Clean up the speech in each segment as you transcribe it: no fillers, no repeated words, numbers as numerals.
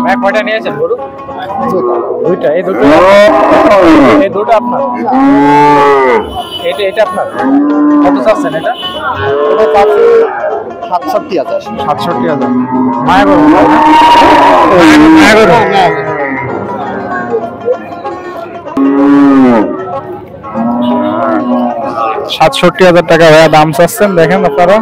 ভাই কয়টা নিয়েছেন গরু? দুইটা। এই দুটো আপনার? এটা আপনার? কত চাচ্ছেন এটা? 67,000। মায়া গরু? মায়া গরু 67,000 টাকা ভাইয়া দাম চাচ্ছেন। দেখেন আপনারা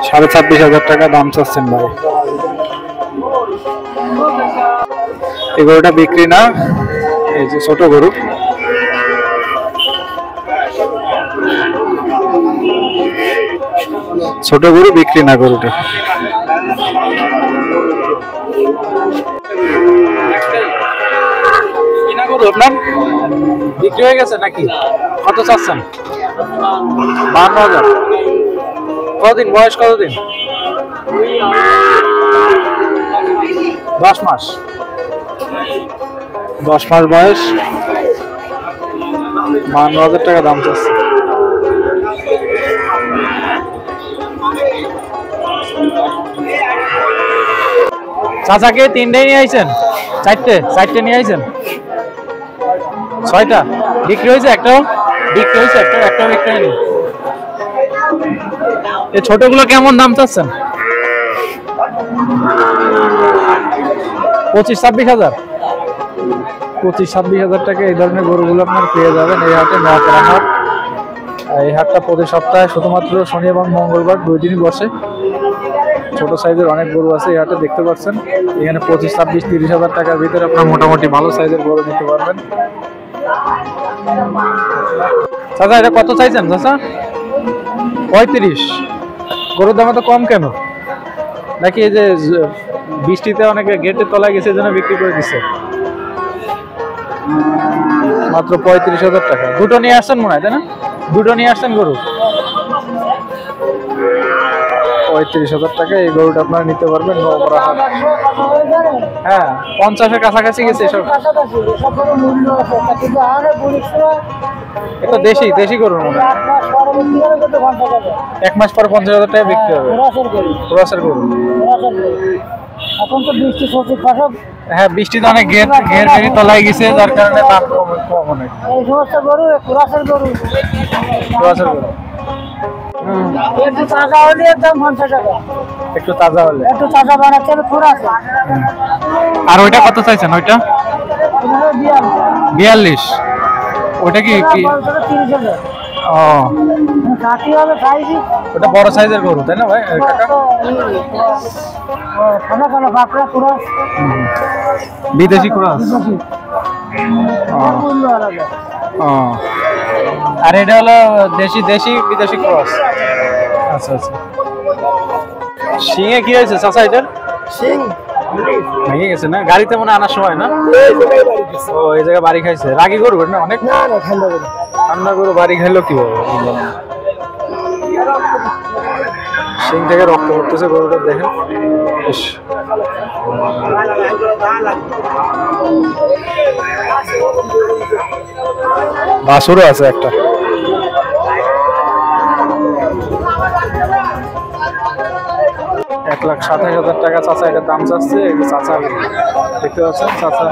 $26,000 টাকা দাম চাচ্ছেন ভাই। এই গরুটা বিক্রি না, এই যে ছোট গরু। ছোট গরু বিক্রি না, গরুটা কিনা গরু আপনার বিক্রি হয়ে গেছে নাকি? কত চাচ্ছেন? 52,000। কতদিন বয়স? কতদিন? 10 মাস। 10 মাস বয়স, 52,000 টাকা দাম চাচ্ছে। চাচাকে 3টে নিয়ে আইছেন? 4টে নিয়ে আইছেন? 6টা বিক্রি হয়েছে? একটাও বিক্রি হয়েছে? একটাও বিক্রি হয়নি। এই ছোটগুলো কেমন দাম চাচ্ছেন? 25-26,000। 25-26,000 টাকা এই ধরনের গরুগুলো আপনার পেয়ে যাবেন এই হাটে, নোয়াপাড়া হাট। এই হাটটা প্রতি সপ্তাহে শুধুমাত্র শনি এবং মঙ্গলবার 2 দিনই বসে। ছোট সাইজের অনেক গরু আছে এই হাটে, দেখতে পাচ্ছেন। এখানে 25-26-30,000 টাকার ভিতরে আপনার মোটামুটি ভালো সাইজের গরু নিতে পারবেন। চাচা এটা কত চাইছেন চাচা? 35। গরুর দাম তো কম কেন? নাকি এই যে বৃষ্টিতে অনেকে গেটের তলায় গেছে এই জন্য বিক্রি করে দিচ্ছে? মাত্র 35,000 টাকা। দুটো নিয়ে আসছেন মনে হয়, তাই না? দুটো নিয়ে আসছেন গরু। 35,000 টাকা এই গরুটা আপনারা নিতে পারবেন নোয়াপাড়া হাট। হ্যাঁ, 50-এর কাছাকাছি গেছে সব। এটা দেশি গরুর মনে হয়। 1 মাস পর 50,000 টাকা বিক্রি হবে। ক্রসের গরু। এখন তো বৃষ্টি সঠিক ফসল। হ্যাঁ, বৃষ্টি তো অনেক ঘের তলায় গেছে, যার কারণে দাম কম অনেক। এই সমস্ত গরু ক্রসের গরু। একটু তাজা হলে দাম 50 টাকা। একটু তাজা বানাচ্ছে ক্রস। আর ওইটা কত চাইছেন? ওইটা 42। ওটা কি? 30,000। ও, ওটা বড় সাইজের গরু তাই না ভাই কাকা? বিদেশি ক্রস। আর এটা হলো দেশি বিদেশি ক্রস। আচ্ছা। শিঙে কি হয়েছে চাচা? এটার শিং ভেঙে গেছে না? গাড়িতে মনে আনার সময় না? ও, এই জায়গায় বাড়ি খাইছে। রাগি গরু না অনেক? ঠান্ডা গরু বাড়ি খাইলো কি হবে? শিং থেকে রক্ত পড়তেছে গরুটা, দেখেন। বাছুরও আছে একটা। $1,27,000 টাকা চাচা এটার দাম চাচ্ছে। চাচা দেখতে পাচ্ছেন, চাচা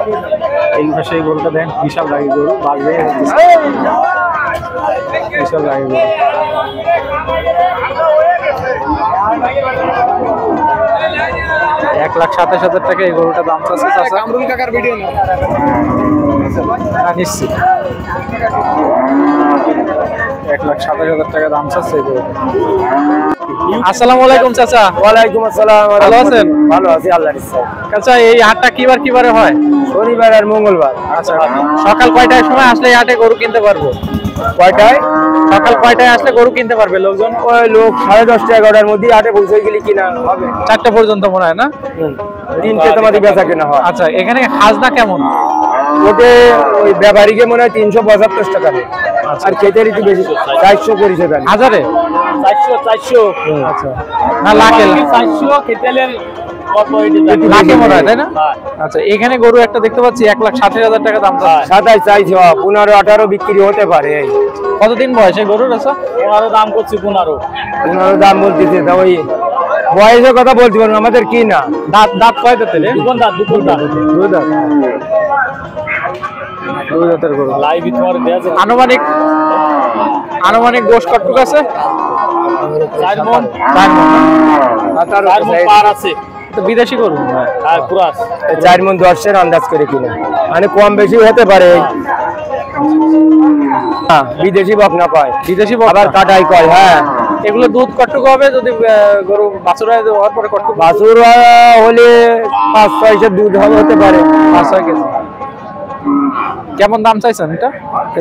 এই পাশে এই গরুটা দেখেন, বিশাল রাগি গরু। বাজবে বিশাল রাগি গরু। $1,27,000 টাকা এই গরুটা দাম চাচ্ছে চাচা। কাকার ভিডিও না নিশ্চিত। $1,27,000 টাকা দাম চাচ্ছে এই গরুটা। আসসালামু আলাইকুম চাচা। ওয়ালাইকুম আসসালাম। ভালো আছেন? ভালো আছি আল্লাহর ইচ্ছায়। চাচা এই হাটটা কিবারে হয়? শনিবার আর মঙ্গলবার। আচ্ছা, সকাল কয়টার সময় আসলে এই হাটে গরু কিনতে পারবো? কয়টায়? সকাল কয়টায় আসলে গরু কিনতে পারবে লোকজন? ওই লোক 10:30-11টার মধ্যে হাটে পৌঁছে গেলে কিনা হবে। 4টা পর্যন্ত মনে হয় না? তিনটে তোমাদের বেচা কেনা হয়। আচ্ছা, এখানে খাজনা কেমন? ওতে ওই ব্যাপারীকে মনে হয় 375 টাকা নেয়। আর খেতের একটু বেশি 400 করেছে তাহলে হাজারে 400 আচ্ছা, না লাখে 400 খেতেলের লাখে মনে হয়, তাই না? আচ্ছা, এখানে গরু একটা দেখতে পাচ্ছি 1,60,000 টাকা দাম চাচ্ছে। 27 চাইছে 15-18 বিক্রি হতে পারে। এই কতদিন বয়স এই গরুর? আচ্ছা, 15 দাম করছি 15 দাম বলতেছে, তা ওই বয়সের কথা বলতে পারবো আমাদের কি না। দাঁত দাঁত কয় দাঁতের? দুপুর দাঁত দুই দাঁত। দুই দাঁতের গরু। লাইভ তোমার দেয়া আছে আনুমানিক আনুমানিক গোশ কতটুকু আছে? 4 মণ 4 মণ। আর তার 4 মণ পার আছে। তো বিদেশি গরু আর পুরাস 4 মণ 10-এর আন্দাজ করে কিনা, মানে কম বেশি হতে পারে। হ্যাঁ, বিদেশি বকনা পায়, বিদেশি আবার কাটাই কয়। হ্যাঁ, এগুলো দুধ কতটুকু হবে যদি গরু বাছুর হওয়ার পরে? কতটুকু? বাছুর হলে 5-6 দুধ হবে, হতে পারে 5-6 কেজি। কেমন দাম চাইছেন এটা?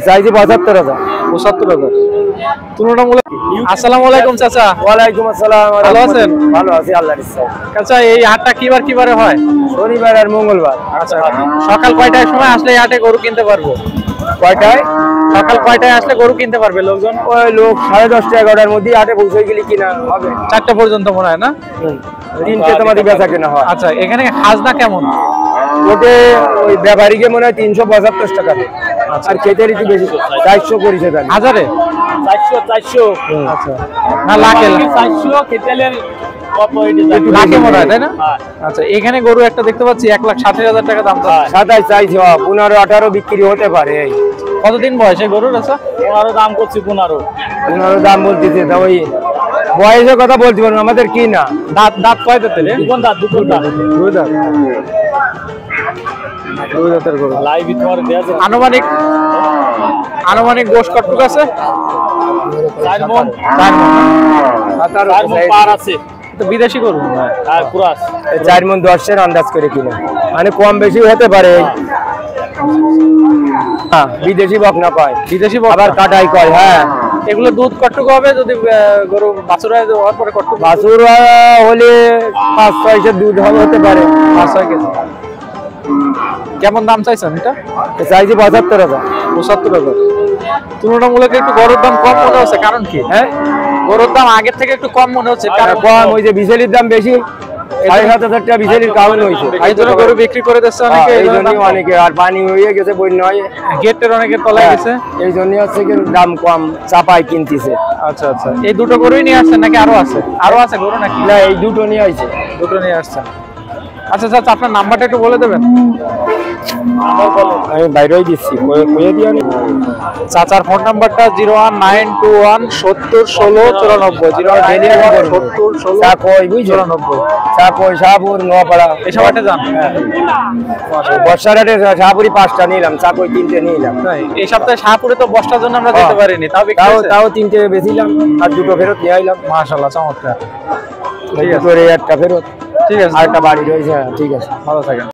চাইছি 75,000। 75,000 তুলনামূলক। আসসালামু আলাইকুম চাচা। ওয়ালাইকুম আসসালাম। ভালো আছেন? ভালো আছি আল্লাহর ইচ্ছায়। চাচা, এই হাটটা কিবারে হয়? শনিবার আর মঙ্গলবার। আচ্ছা, সকাল কয়টার সময় আসলে এই হাটে গরু কিনতে পারবো? কয়টায়? সকাল কয়টায় আসলে গরু কিনতে পারবে লোকজন? ওই লোক 10:30-11টার মধ্যে হাটে পৌঁছে গেলে কিনা হবে। 4টা পর্যন্ত মনে হয় না? তিনটে তোমাদের বেচা কেনা হয়। আচ্ছা, এখানে খাজনা কেমন? ওতে ওই ব্যাপারীকে মনে হয় 375 টাকা নেয়। আর খেতের একটু বেশি 400 করেছে তাহলে হাজারে 400 আচ্ছা, না লাখে 400 খেতেলের লাখে মনে হয়, তাই না? আচ্ছা, এখানে গরু একটা দেখতে পাচ্ছি 1,60,000 টাকা দাম চাচ্ছে। 27 চাইছে 15-18 বিক্রি হতে পারে। এই কতদিন বয়স এই গরুর? আচ্ছা, 15 দাম করছি 15 দাম বলতেছে, তা ওই বয়সের কথা বলতে পারবো আমাদের কি না। দাঁত দাঁত কয় দাঁতের? দুপুর দাঁত দুই দাঁত। দুই দাঁতের গরু। লাইভ তোমার দেয়া আছে আনুমানিক গোশ কতটুকু আছে? 4 মণ 4 মণ। আর তার 4 মণ পার আছে। তো বিদেশি গরু আর পুরাস 4 মণ 10-এর আন্দাজ করে কিনা, মানে কম বেশি হতে পারে। হ্যাঁ, বিদেশি বকনা পায়, বিদেশি আবার কাটাই কয়। হ্যাঁ, এগুলো দুধ কতটুকু হবে যদি গরু বাছুর হওয়ার পরে? কতটুকু? বাছুর হলে 5-6 দুধ হবে, হতে পারে 5-6 কেজি। কেমন দাম চাইছেন এটা? চাইছি 75,000। 75,000 তুলনামূলক একটু গরুর দাম কম মনে হচ্ছে, কারণ কি? হ্যাঁ, গরুর দাম আগের থেকে একটু কম মনে হচ্ছে, কারণ কম ওই যে বিচেলির দাম বেশি, 7,500 টাকা বিচেলির কারণ হয়েছে। এই জন্য গরু বিক্রি করে দিচ্ছে অনেকে। এই জন্যই অনেকে, আর পানি হয়ে গেছে, বন্যা হয়ে গেটের অনেকের তলায় গেছে, এই জন্যই হচ্ছে কি দাম কম চাপায় কিনতেছে। আচ্ছা আচ্ছা, এই দুটো গরুই নিয়ে আসছেন নাকি আরো আছে? আরো আছে গরু নাকি? না, এই দুটো নিয়ে আইছে। দুটো নিয়ে আসছেন। আচ্ছা আচ্ছা, আপনার নাম্বারটা একটু বলে দেবেন? আমি বাইরেই দিচ্ছি, কয়ে দিয়ে নি। চাচার ফোন নাম্বারটা 01921701694। 01921701694। চাকই বুঝছো, চাকই শাহপুর নোয়াপাড়া এসব হাটে যান? বর্ষার হাটে শাহপুরি 5টা নিলাম, চাকই 3টে নিলাম। এই সপ্তাহে শাহপুরে তো বর্ষার জন্য আমরা যেতে পারিনি, তাও বিক্রি হয়েছে? তাও 3টে বেচিলাম, আর 2টো ফেরত নিয়ে আইলাম। মাশাআল্লাহ, চমৎকার। ঠিক আছে, একটা ফেরত, ঠিক আছে, আর একটা বাড়ি রয়েছে। ঠিক আছে, ভালো থাকেন।